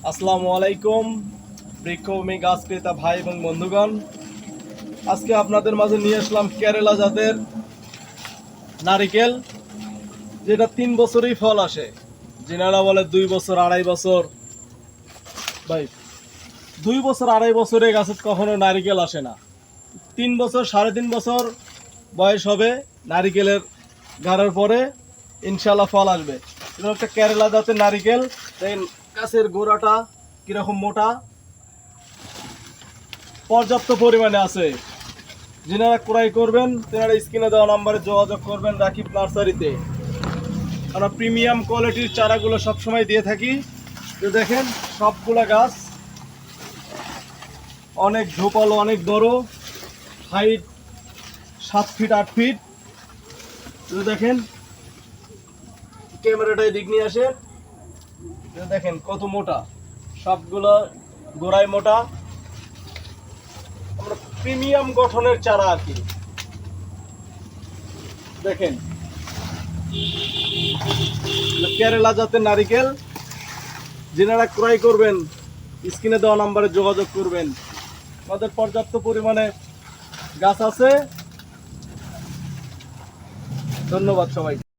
আসসালামু আলাইকুম বৃক্ষভূমি গাছ ক্রেতা ভাই এবং বন্ধুগণ, আজকে আপনাদের মাঝে নিয়ে আসলাম কেরালা জাতের নারিকেল, যেটা 3 বছরেই ফল আসে। যিনারা বলে 2 বছর 2.5 বছর, ভাই 2 বছর 2.5 বছরে গাছে কখনো নারিকেল আসে না। 3 বছর 3.5 বছর বয়স হবে নারিকেলের গাড়ার পরে ইনশাল্লাহ ফল আসবে। এটা একটা কেরালা জাতের নারিকেল। দেখেন গাছের গোড়াটা কিরকম মোটা, পর্যাপ্ত পরিমাণে আছে। যিনারা ক্রয় করবেন তেনারা স্ক্রিনে দেওয়া নাম্বারে যোগাযোগ করবেন রাকিব নার্সারিতে। আমরা প্রিমিয়াম কোয়ালিটির চারাগুলো সবসময় দিয়ে থাকি। তো দেখেন সবগুলা গাছ অনেক ঝোপালো, অনেক বড়, হাইট 7 ফিট 8 ফিট। তো দেখেন ক্যামেরাটায় দিক নিয়ে আসে, দেখেন কত মোটা, সবগুলো গোড়ায় মোটা। আমরা প্রিমিয়াম গঠনের চারা আর কি। দেখেন কেরালা জাতের নারিকেল, যিনারা ক্রয় করবেন স্ক্রিনে দেওয়া নাম্বারে যোগাযোগ করবেন। আমাদের পর্যাপ্ত পরিমাণে গাছ আছে। ধন্যবাদ সবাই।